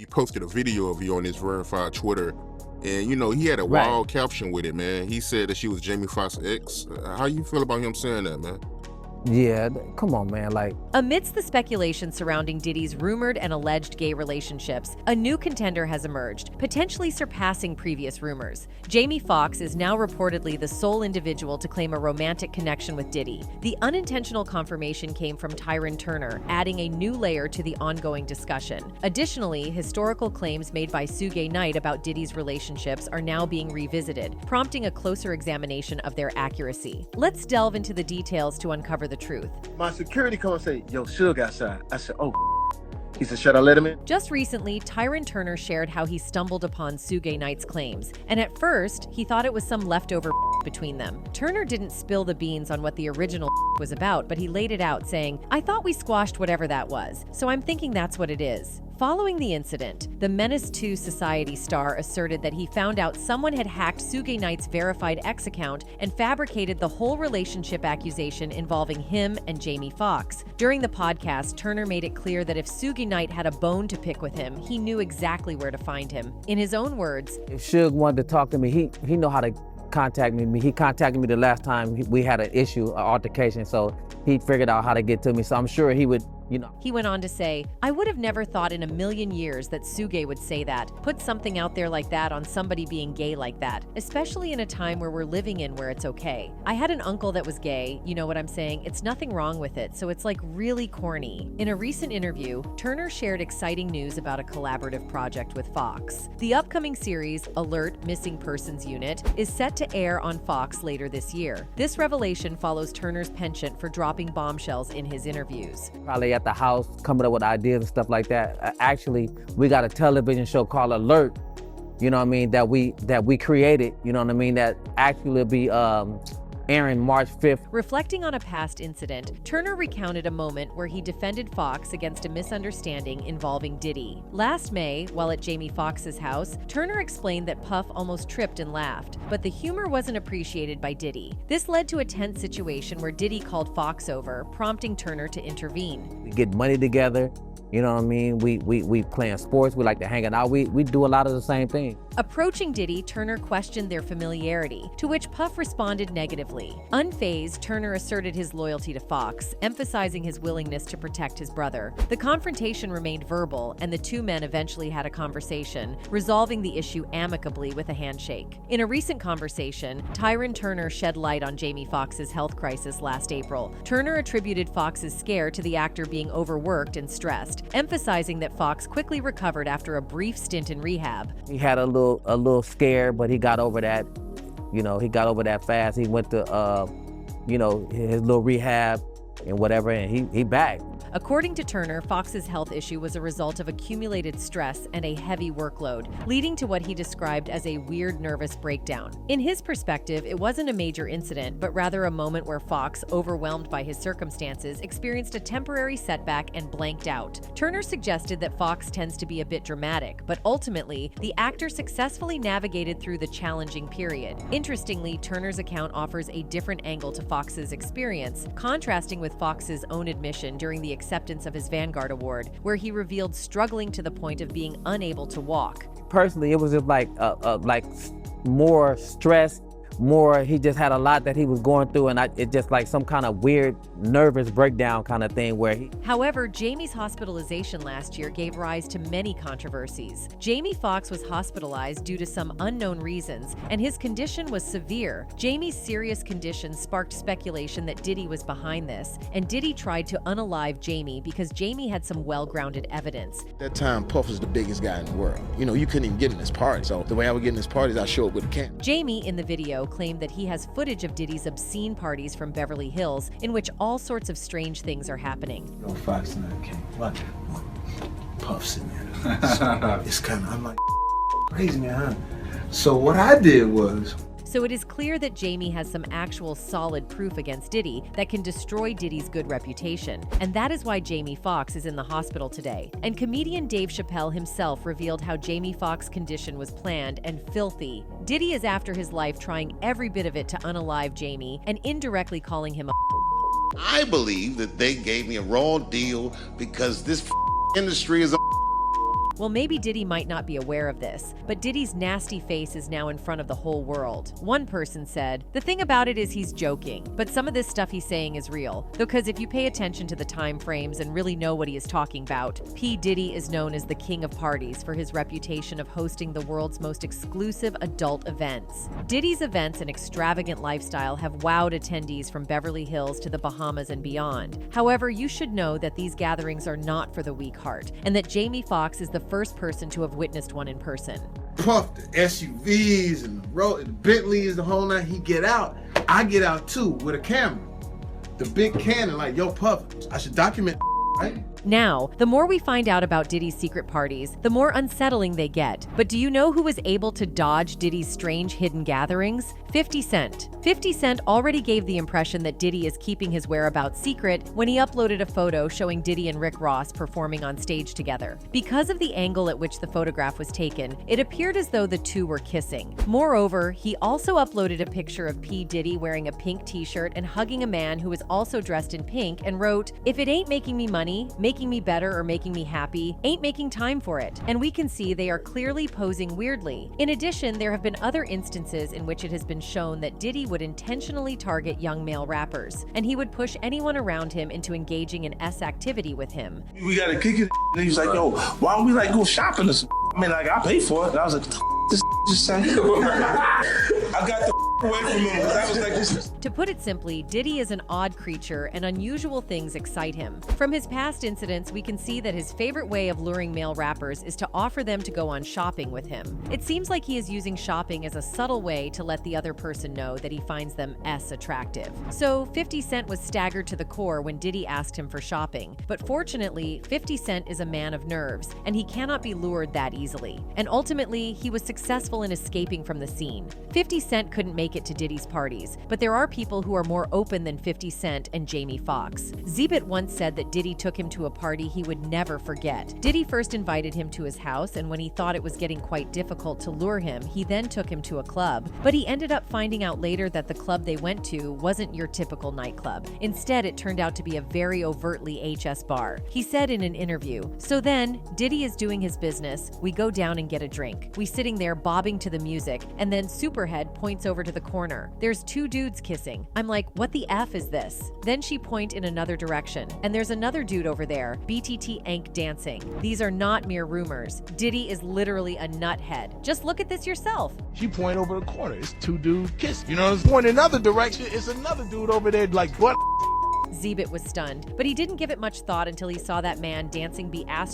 he posted a video of you on his verified Twitter, and he had a wild caption with it, man. He said that she was Jamie Foxx's ex. How you feel about him saying that, man? Yeah, come on, man. Amidst the speculation surrounding Diddy's rumored and alleged gay relationships, a new contender has emerged, potentially surpassing previous rumors. Jamie Foxx is now reportedly the sole individual to claim a romantic connection with Diddy. The unintentional confirmation came from Tyrin Turner, adding a new layer to the ongoing discussion. Additionally, historical claims made by Suge Knight about Diddy's relationships are now being revisited, prompting a closer examination of their accuracy. Let's delve into the details to uncover the truth. My security come and say, yo, Suge outside. I said, oh. He said, should I let him in? Just recently, Tyrin Turner shared how he stumbled upon Suge Knight's claims, and at first, he thought it was some leftover between them. Turner didn't spill the beans on what the original was about, but he laid it out, saying, I thought we squashed whatever that was, so I'm thinking that's what it is. Following the incident, the Menace II Society star asserted that he found out someone had hacked Suge Knight's verified X account and fabricated the whole relationship accusation involving him and Jamie Foxx. During the podcast, Turner made it clear that if Suge Knight had a bone to pick with him, he knew exactly where to find him. In his own words, if Suge wanted to talk to me, he know how to contact me. He contacted me the last time we had an issue, an altercation, so he figured out how to get to me. So I'm sure he would, He went on to say, I would have never thought in a million years that Suge would say that, put something out there like that on somebody being gay like that, especially in a time where we're living in where it's okay. I had an uncle that was gay, you know what I'm saying? It's nothing wrong with it, so it's like really corny. In a recent interview, Turner shared exciting news about a collaborative project with Fox. The upcoming series, Alert Missing Persons Unit, is set to air on Fox later this year. This revelation follows Turner's penchant for dropping bombshells in his interviews. Probably at the house coming up with ideas and stuff like that. Actually, we got a television show called Alert, that we created, that actually will be airing March 5th. Reflecting on a past incident, Turner recounted a moment where he defended Foxx against a misunderstanding involving Diddy. Last May, while at Jamie Foxx's house, Turner explained that Puff almost tripped and laughed, but the humor wasn't appreciated by Diddy. This led to a tense situation where Diddy called Foxx over, prompting Turner to intervene. We get money together. We playing sports, we like to hang out. We do a lot of the same thing. Approaching Diddy, Turner questioned their familiarity, to which Puff responded negatively. Unfazed, Turner asserted his loyalty to Foxx, emphasizing his willingness to protect his brother. The confrontation remained verbal, and the two men eventually had a conversation, resolving the issue amicably with a handshake. In a recent conversation, Tyrin Turner shed light on Jamie Foxx's health crisis last April. Turner attributed Foxx's scare to the actor being overworked and stressed, emphasizing that Foxx quickly recovered after a brief stint in rehab. He had a little scare, but he got over that. He got over that fast. He went to, his little rehab and whatever, and he back. According to Turner, Foxx's health issue was a result of accumulated stress and a heavy workload, leading to what he described as a weird nervous breakdown. In his perspective, it wasn't a major incident, but rather a moment where Foxx, overwhelmed by his circumstances, experienced a temporary setback and blanked out. Turner suggested that Foxx tends to be a bit dramatic, but ultimately, the actor successfully navigated through the challenging period. Interestingly, Turner's account offers a different angle to Foxx's experience, contrasting with Foxx's own admission during the acceptance of his Vanguard Award, where he revealed struggling to the point of being unable to walk. Personally, it was just like more stress, he just had a lot that he was going through, and it just like some kind of weird nervous breakdown kind of thing where he... However, Jamie's hospitalization last year gave rise to many controversies. Jamie Foxx was hospitalized due to some unknown reasons, and his condition was severe. Jamie's serious condition sparked speculation that Diddy was behind this, and Diddy tried to unalive Jamie because Jamie had some well-grounded evidence. At that time, Puff was the biggest guy in the world. You couldn't even get in this party. So the way I would get in this party is I show up with a camera. Jamie, in the video, claimed that he has footage of Diddy's obscene parties from Beverly Hills in which all sorts of strange things are happening. No Fox and I came. What? Puff sitting there. It's kind of, I'm like, crazy, man, huh? So what I did was... So it is clear that Jamie has some actual solid proof against Diddy that can destroy Diddy's good reputation. And that is why Jamie Foxx is in the hospital today. And comedian Dave Chappelle himself revealed how Jamie Foxx's condition was planned and filthy. Diddy is after his life trying every bit of it to unalive Jamie and indirectly calling him a... I believe that they gave me a raw deal because this industry is a... Well, maybe Diddy might not be aware of this, but Diddy's nasty face is now in front of the whole world. One person said, "The thing about it is he's joking, but some of this stuff he's saying is real. Because if you pay attention to the time frames and really know what he is talking about, P. Diddy is known as the king of parties for his reputation of hosting the world's most exclusive adult events. Diddy's events and extravagant lifestyle have wowed attendees from Beverly Hills to the Bahamas and beyond. However, you should know that these gatherings are not for the weak heart, and that Jamie Foxx is the first person to have witnessed one in person." Puff, the SUVs and the Bentleys, the whole night. He get out. I get out too with a camera. The big Canon, like, yo, Puff, I should document, right? Now, the more we find out about Diddy's secret parties, the more unsettling they get. But do you know who was able to dodge Diddy's strange hidden gatherings? 50 Cent. 50 Cent already gave the impression that Diddy is keeping his whereabouts secret when he uploaded a photo showing Diddy and Rick Ross performing on stage together. Because of the angle at which the photograph was taken, it appeared as though the two were kissing. Moreover, he also uploaded a picture of P. Diddy wearing a pink t-shirt and hugging a man who was also dressed in pink and wrote, "If it ain't making me money, making me better or making me happy, ain't making time for it." And we can see they are clearly posing weirdly. In addition, there have been other instances in which it has been shown that Diddy would intentionally target young male rappers, and he would push anyone around him into engaging in S activity with him. "We gotta kick it." And he's like, "Yo, why don't we like go shopping or something?" I mean, like, I pay for it. And I was like, "This just saying." I got the away from him because I was like, this. To put it simply, Diddy is an odd creature and unusual things excite him. From his past incidents, we can see that his favorite way of luring male rappers is to offer them to go on shopping with him. It seems like he is using shopping as a subtle way to let the other person know that he finds them attractive. So 50 Cent was staggered to the core when Diddy asked him for shopping. But fortunately, 50 Cent is a man of nerves, and he cannot be lured that easily. And ultimately, he was successful in escaping from the scene. 50 Cent couldn't make it to Diddy's parties, but there are people who are more open than 50 Cent and Jamie Foxx. Zeebit once said that Diddy took him to a party he would never forget. Diddy first invited him to his house, and when he thought it was getting quite difficult to lure him, he then took him to a club. But he ended up finding out later that the club they went to wasn't your typical nightclub. Instead, it turned out to be a very overtly HS bar. He said in an interview, "So then, Diddy is doing his business, we go down and get a drink. We sitting there bobbing to the music, and then Superhead points over to the corner. There's two dudes kissing. I'm like, what the F is this? Then she point in another direction, and there's another dude over there, BTT Ank dancing. These are not mere rumors. Diddy is literally a nuthead. Just look at this yourself." She point over the corner. It's two dudes kissing. You know, it's point in another direction. It's another dude over there like, what? Zeebit was stunned, but he didn't give it much thought until he saw that man dancing B*TTN**KED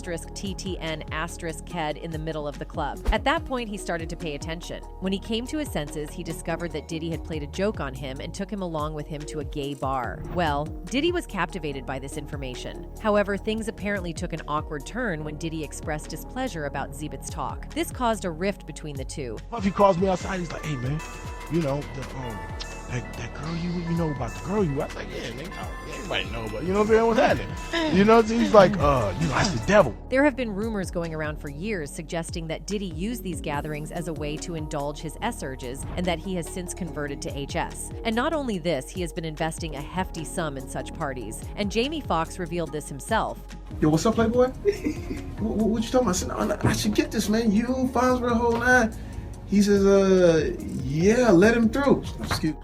in the middle of the club. At that point, he started to pay attention. When he came to his senses, he discovered that Diddy had played a joke on him and took him along with him to a gay bar. Well, Diddy was captivated by this information. However, things apparently took an awkward turn when Diddy expressed displeasure about Zeebit's talk. This caused a rift between the two. Puffy calls me outside. He's like, "Hey, man, you know, that girl you know about the girl you." I was like, "Yeah, nigga, everybody know, but you know what I'm saying? What's happening?" You know, he's like, you know, that's the devil. There have been rumors going around for years suggesting that Diddy used these gatherings as a way to indulge his S urges and that he has since converted to HS. And not only this, he has been investing a hefty sum in such parties. And Jamie Foxx revealed this himself. "Yo, what's up, Playboy?" what you talking about? I said, "No, I should get this, man. You, Fonz, the whole nine." He says, yeah, let him through.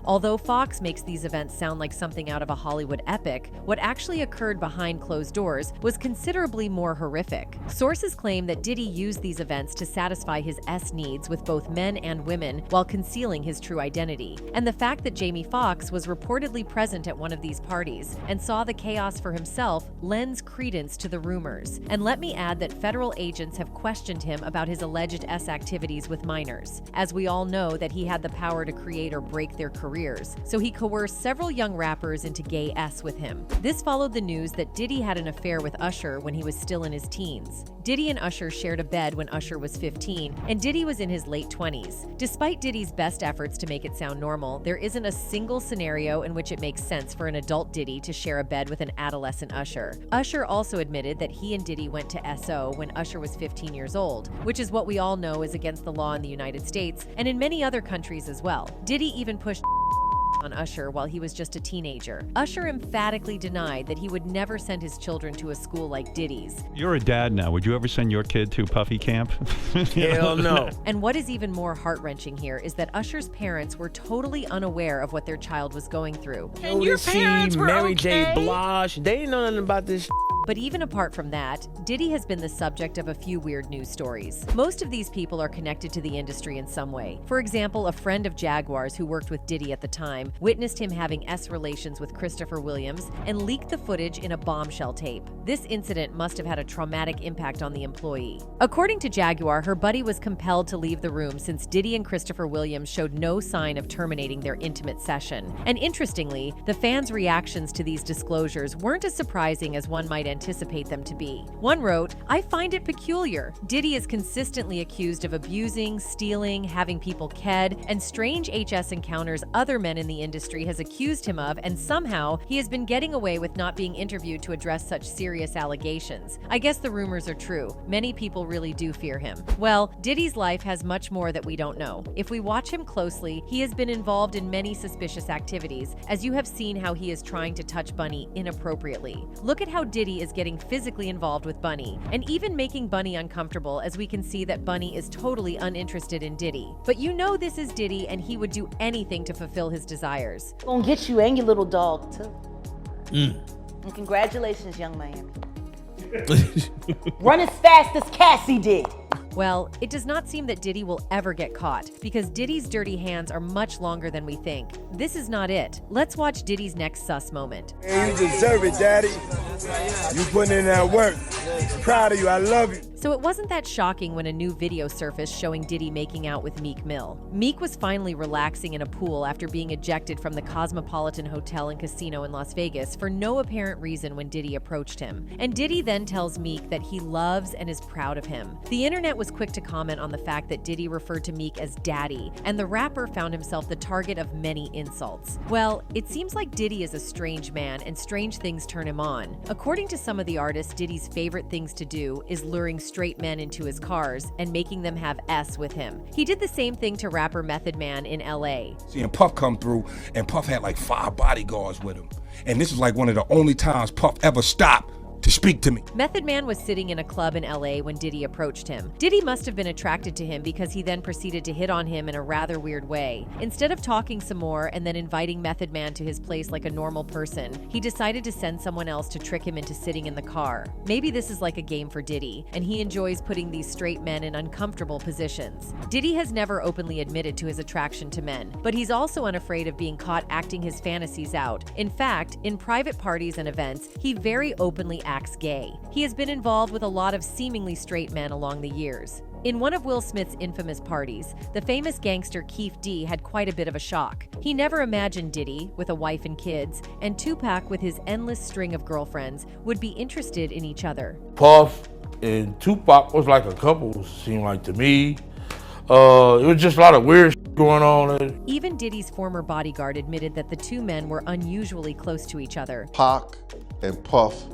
Although Fox makes these events sound like something out of a Hollywood epic, what actually occurred behind closed doors was considerably more horrific. Sources claim that Diddy used these events to satisfy his S needs with both men and women while concealing his true identity. And the fact that Jamie Foxx was reportedly present at one of these parties and saw the chaos for himself lends credence to the rumors. And let me add that federal agents have questioned him about his alleged S activities with minors, as we all know that he had the power to create or break their careers, so he coerced several young rappers into gay S with him. This followed the news that Diddy had an affair with Usher when he was still in his teens. Diddy and Usher shared a bed when Usher was 15, and Diddy was in his late 20s. Despite Diddy's best efforts to make it sound normal, there isn't a single scenario in which it makes sense for an adult Diddy to share a bed with an adolescent Usher. Usher also admitted that he and Diddy went to SO when Usher was 15 years old, which is what we all know is against the law in the United States and in many other countries as well. Diddy even pushed on Usher while he was just a teenager. Usher emphatically denied that he would never send his children to a school like Diddy's. You're a dad now. Would you ever send your kid to Puffy camp? Hell no. And what is even more heart-wrenching here is that Usher's parents were totally unaware of what their child was going through. And your parents were Mary J. Blige, they didn't know nothing about this. But even apart from that, Diddy has been the subject of a few weird news stories. Most of these people are connected to the industry in some way. For example, a friend of Jaguar's who worked with Diddy at the time witnessed him having relations with Christopher Williams and leaked the footage in a bombshell tape. This incident must have had a traumatic impact on the employee. According to Jaguar, her buddy was compelled to leave the room since Diddy and Christopher Williams showed no sign of terminating their intimate session. And interestingly, the fans' reactions to these disclosures weren't as surprising as one might anticipate them to be. One wrote, "I find it peculiar. Diddy is consistently accused of abusing, stealing, having people ked, and strange HS encounters other men in the industry has accused him of, and somehow he has been getting away with not being interviewed to address such serious allegations. I guess the rumors are true. Many people really do fear him." Well, Diddy's life has much more that we don't know. If we watch him closely, he has been involved in many suspicious activities, as you have seen how he is trying to touch Bunny inappropriately. Look at how Diddy is getting physically involved with Bunny, and even making Bunny uncomfortable, as we can see that Bunny is totally uninterested in Diddy. But you know this is Diddy, and he would do anything to fulfill his desires. Gonna get you and your little dog too. And congratulations, young Miami. Run as fast as Cassie did. Well, it does not seem that Diddy will ever get caught, because Diddy's dirty hands are much longer than we think. This is not it. Let's watch Diddy's next sus moment. Hey, you deserve it, Daddy. You putting in that work. Proud of you. I love you. So it wasn't that shocking when a new video surfaced showing Diddy making out with Meek Mill. Meek was finally relaxing in a pool after being ejected from the Cosmopolitan Hotel and Casino in Las Vegas for no apparent reason when Diddy approached him. And Diddy then tells Meek that he loves and is proud of him. The internet was quick to comment on the fact that Diddy referred to Meek as daddy, and the rapper found himself the target of many insults. Well, it seems like Diddy is a strange man, and strange things turn him on. According to some of the artists, Diddy's favorite things to do is luring straight men into his cars and making them have S with him. He did the same thing to rapper Method Man in LA. Seeing Puff come through, and Puff had like 5 bodyguards with him. And this was like one of the only times Puff ever stopped to speak to me. Method Man was sitting in a club in LA when Diddy approached him. Diddy must have been attracted to him because he then proceeded to hit on him in a rather weird way. Instead of talking some more and then inviting Method Man to his place like a normal person, he decided to send someone else to trick him into sitting in the car. Maybe this is like a game for Diddy, and he enjoys putting these straight men in uncomfortable positions. Diddy has never openly admitted to his attraction to men, but he's also unafraid of being caught acting his fantasies out. In fact, in private parties and events, he very openly acts gay. He has been involved with a lot of seemingly straight men along the years. In one of Will Smith's infamous parties, the famous gangster Keith D had quite a bit of a shock. He never imagined Diddy, with a wife and kids, and Tupac with his endless string of girlfriends, would be interested in each other. Puff and Tupac was like a couple, seemed like to me. It was just a lot of weird shit going on. Even Diddy's former bodyguard admitted that the two men were unusually close to each other. Pac and Puff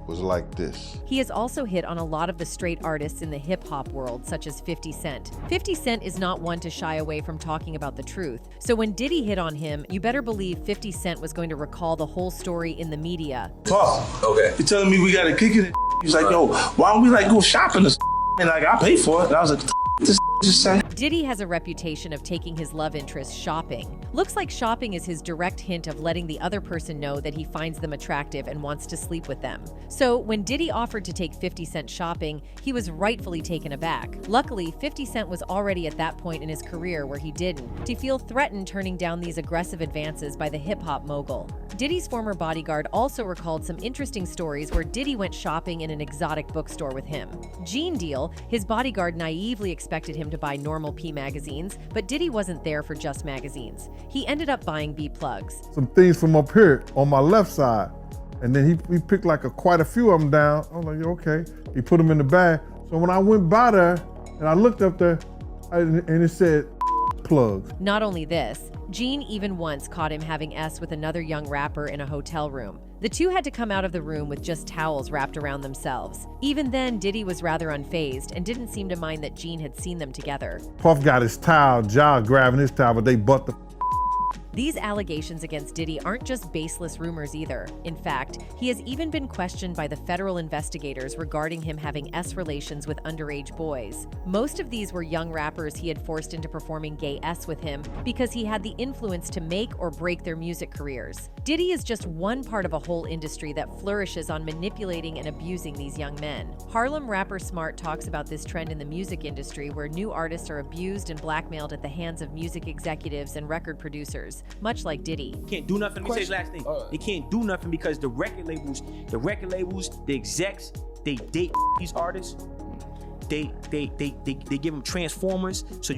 was like this. He has also hit on a lot of the straight artists in the hip-hop world, such as 50 Cent. 50 Cent is not one to shy away from talking about the truth. So when Diddy hit on him, you better believe 50 Cent was going to recall the whole story in the media. Puff, okay. You're telling me we gotta kick it? He's like, yo, why don't we like go shopping or and like I pay for it? And I was like, this just say. Diddy has a reputation of taking his love interest shopping. Looks like shopping is his direct hint of letting the other person know that he finds them attractive and wants to sleep with them. So when Diddy offered to take 50 Cent shopping, he was rightfully taken aback. Luckily, 50 Cent was already at that point in his career where he didn't, to feel threatened turning down these aggressive advances by the hip-hop mogul. Diddy's former bodyguard also recalled some interesting stories where Diddy went shopping in an exotic bookstore with him. Gene Deal, his bodyguard naively expected him to buy normal P magazines, but Diddy wasn't there for just magazines. He ended up buying B plugs. Some things from up here on my left side, and then he picked like quite a few of them down. I was like, okay. He put them in the bag. So when I went by there and I looked up there, and it said plugs. Not only this, Gene even once caught him having S with another young rapper in a hotel room. The two had to come out of the room with just towels wrapped around themselves. Even then, Diddy was rather unfazed and didn't seem to mind that Gene had seen them together. Puff got his towel, Ja grabbing his towel, but they butt the These allegations against Diddy aren't just baseless rumors either. In fact, he has even been questioned by the federal investigators regarding him having S relations with underage boys. Most of these were young rappers he had forced into performing gay S with him because he had the influence to make or break their music careers. Diddy is just one part of a whole industry that flourishes on manipulating and abusing these young men. Harlem rapper Smart talks about this trend in the music industry where new artists are abused and blackmailed at the hands of music executives and record producers, much like Diddy. Can't do nothing. Let me say this last thing. They can't do nothing because the record labels, the execs, they date these artists. They give them transformers, so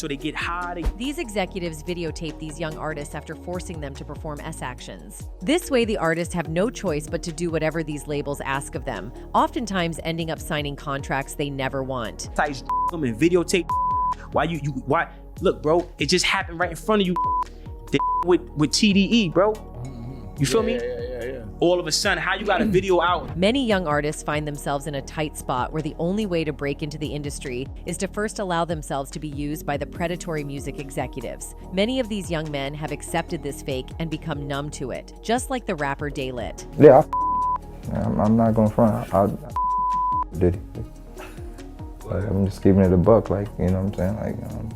they get high. These executives videotape these young artists after forcing them to perform S actions. This way, the artists have no choice but to do whatever these labels ask of them, oftentimes ending up signing contracts they never want. Size them and videotape. Why? Look, bro, it just happened right in front of you. With TDE, bro. You feel me? All of a sudden, how you got a video out? Many young artists find themselves in a tight spot where the only way to break into the industry is to first allow themselves to be used by the predatory music executives. Many of these young men have accepted this fake and become numb to it, just like the rapper Daylit. Yeah, I'm not gonna front. I Diddy. Like, I'm just keeping it a buck, like, you know what I'm saying?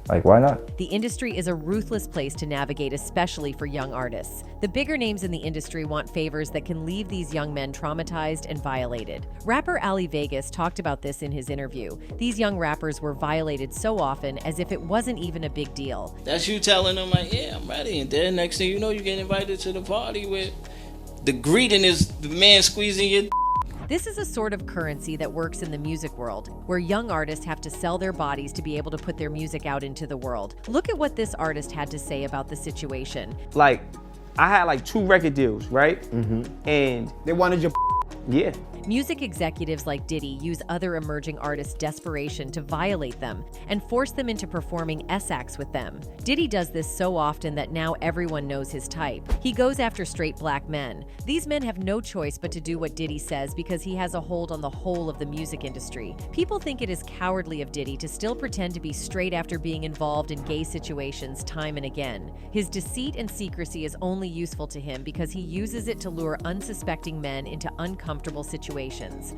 Like, why not? The industry is a ruthless place to navigate, especially for young artists. The bigger names in the industry want favors that can leave these young men traumatized and violated. Rapper Ali Vegas talked about this in his interview. These young rappers were violated so often as if it wasn't even a big deal. That's you telling them, like, yeah, I'm ready. And then next thing you know, you get invited to the party with the greeting is the man squeezing your. This is a sort of currency that works in the music world, where young artists have to sell their bodies to be able to put their music out into the world. Look at what this artist had to say about the situation. Like, I had like 2 record deals, right? And they wanted your yeah. Music executives like Diddy use other emerging artists' desperation to violate them and force them into performing S acts with them. Diddy does this so often that now everyone knows his type. He goes after straight black men. These men have no choice but to do what Diddy says because he has a hold on the whole of the music industry. People think it is cowardly of Diddy to still pretend to be straight after being involved in gay situations time and again. His deceit and secrecy is only useful to him because he uses it to lure unsuspecting men into uncomfortable situations.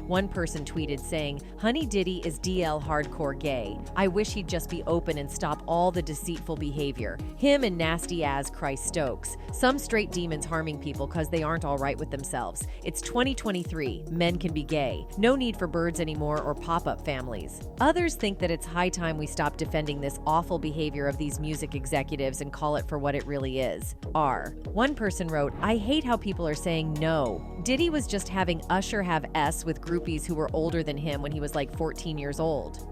One person tweeted saying, "Honey Diddy is DL hardcore gay. I wish he'd just be open and stop all the deceitful behavior. Him and nasty ass Christ Stokes. Some straight demons harming people because they aren't all right with themselves. It's 2023. Men can be gay. No need for birds anymore or pop-up families." Others think that it's high time we stop defending this awful behavior of these music executives and call it for what it really is. One person wrote, "I hate how people are saying no. Diddy was just having Usher have S with groupies who were older than him when he was like 14 years old.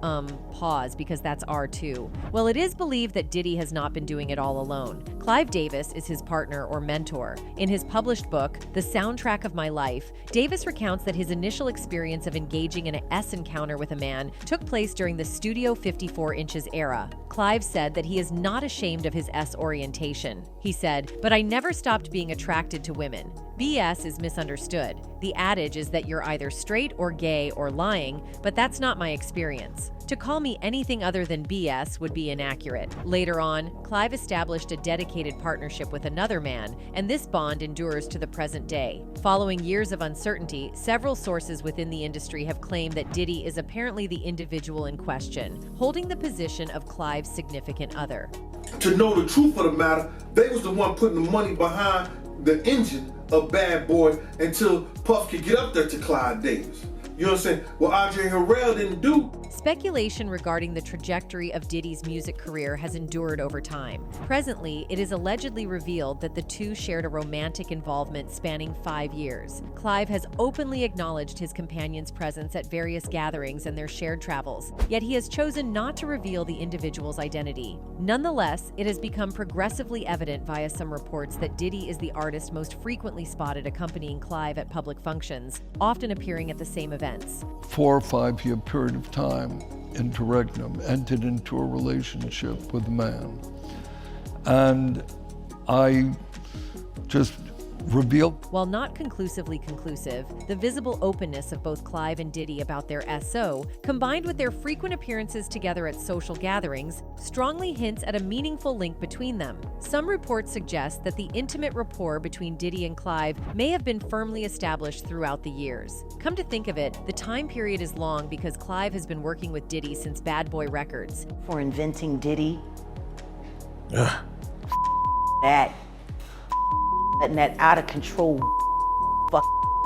Pause, because that's R too. Well, it is believed that Diddy has not been doing it all alone. Clive Davis is his partner or mentor. In his published book, The Soundtrack of My Life, Davis recounts that his initial experience of engaging in an S encounter with a man took place during the Studio 54 Inches era. Clive said that he is not ashamed of his S orientation. He said, "But I never stopped being attracted to women. BS is misunderstood. The adage is that you're either straight or gay or lying, but that's not my experience. To call me anything other than BS would be inaccurate." Later on, Clive established a dedicated partnership with another man, and this bond endures to the present day. Following years of uncertainty, several sources within the industry have claimed that Diddy is apparently the individual in question, holding the position of Clive's significant other. To know the truth of the matter, they was the one putting the money behind the engine of Bad Boy until Puff could get up there to Clive Davis. You know what I'm saying? Well, Andre Harrell didn't do. Speculation regarding the trajectory of Diddy's music career has endured over time. Presently, it is allegedly revealed that the two shared a romantic involvement spanning 5 years. Clive has openly acknowledged his companion's presence at various gatherings and their shared travels, yet he has chosen not to reveal the individual's identity. Nonetheless, it has become progressively evident via some reports that Diddy is the artist most frequently spotted accompanying Clive at public functions, often appearing at the same events. 4 or 5 year period of time, interregnum, entered into a relationship with a man. And I just revealed. While not conclusively conclusive, the visible openness of both Clive and Diddy about their SO, combined with their frequent appearances together at social gatherings, strongly hints at a meaningful link between them. Some reports suggest that the intimate rapport between Diddy and Clive may have been firmly established throughout the years. Come to think of it, the time period is long because Clive has been working with Diddy since Bad Boy Records. For inventing Diddy. That. Letting that out of control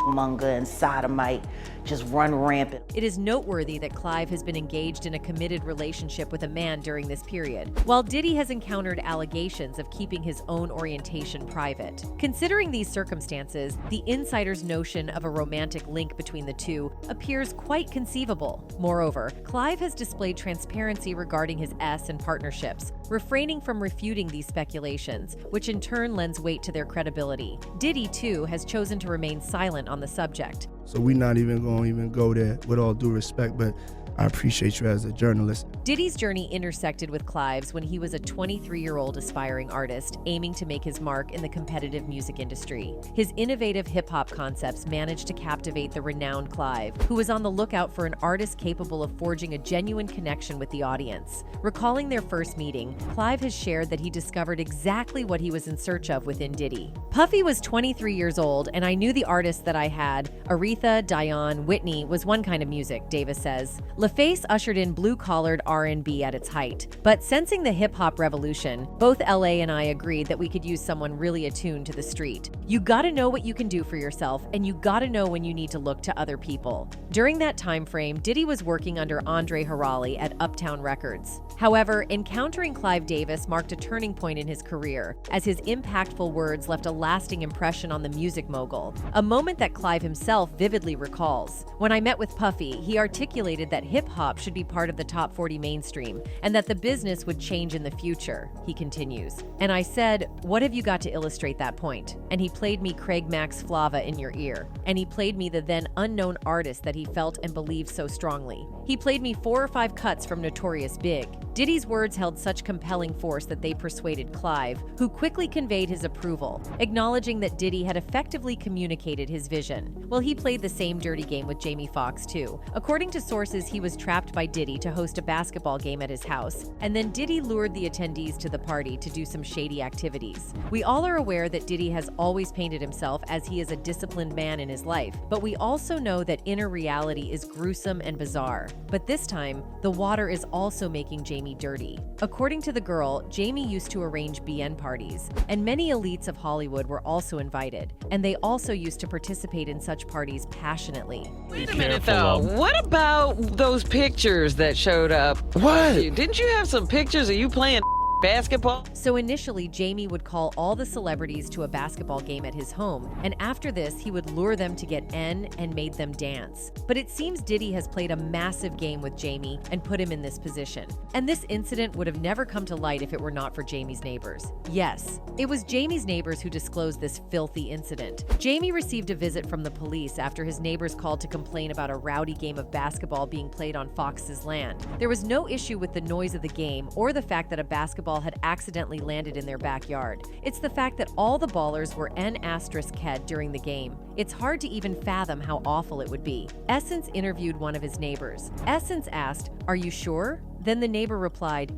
monger and sodomite just run rampant. It is noteworthy that Clive has been engaged in a committed relationship with a man during this period, while Diddy has encountered allegations of keeping his own orientation private. Considering these circumstances, the insider's notion of a romantic link between the two appears quite conceivable. Moreover, Clive has displayed transparency regarding his S and partnerships, refraining from refuting these speculations, which in turn lends weight to their credibility. Diddy, too, has chosen to remain silent on the subject. So we're not even going to go there, with all due respect, but I appreciate you as a journalist. Diddy's journey intersected with Clive's when he was a 23-year-old aspiring artist aiming to make his mark in the competitive music industry. His innovative hip-hop concepts managed to captivate the renowned Clive, who was on the lookout for an artist capable of forging a genuine connection with the audience. Recalling their first meeting, Clive has shared that he discovered exactly what he was in search of within Diddy. Puffy was 23 years old, and I knew the artists that I had, Aretha, Dion, Whitney, was one kind of music, Davis says. LaFace ushered in blue-collared R&B at its height. But sensing the hip-hop revolution, both LA and I agreed that we could use someone really attuned to the street. You gotta know what you can do for yourself, and you gotta know when you need to look to other people. During that time frame, Diddy was working under Andre Harali at Uptown Records. However, encountering Clive Davis marked a turning point in his career, as his impactful words left a lasting impression on the music mogul, a moment that Clive himself vividly recalls. When I met with Puffy, he articulated that hip-hop should be part of the top 40 mainstream, and that the business would change in the future, he continues. And I said, what have you got to illustrate that point? And he played me Craig Mack's Flava in your ear. And he played me the then unknown artist that he felt and believed so strongly. He played me 4 or 5 cuts from Notorious Big. Diddy's words held such compelling force that they persuaded Clive, who quickly conveyed his approval, acknowledging that Diddy had effectively communicated his vision. Well, he played the same dirty game with Jamie Foxx, too. According to sources, he was trapped by Diddy to host a basketball game at his house, and then Diddy lured the attendees to the party to do some shady activities. We all are aware that Diddy has always painted himself as he is a disciplined man in his life, but we also know that inner reality is gruesome and bizarre. But this time, the water is also making Jamie dirty. According to the girl, Jamie used to arrange BN parties, and many elites of Hollywood were also invited, and they also used to participate in such parties passionately. Wait a minute though, what about those pictures that showed up? What? Didn't you have some pictures of you playing basketball? So initially, Jamie would call all the celebrities to a basketball game at his home, and after this, he would lure them to get N and made them dance. But it seems Diddy has played a massive game with Jamie and put him in this position. And this incident would have never come to light if it were not for Jamie's neighbors. Yes, it was Jamie's neighbors who disclosed this filthy incident. Jamie received a visit from the police after his neighbors called to complain about a rowdy game of basketball being played on Fox's land. There was no issue with the noise of the game or the fact that a basketball had accidentally landed in their backyard. It's the fact that all the ballers were N***ed during the game. It's hard to even fathom how awful it would be. Essence interviewed one of his neighbors. Essence asked, "Are you sure?" Then the neighbor replied,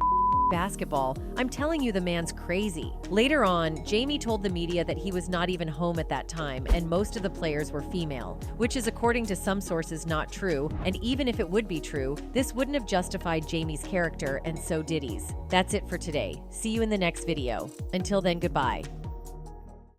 "Basketball. I'm telling you, the man's crazy." Later on, Jamie told the media that he was not even home at that time and most of the players were female, which is according to some sources not true, and even if it would be true, this wouldn't have justified Jamie's character and so Diddy's. That's it for today. See you in the next video. Until then, goodbye.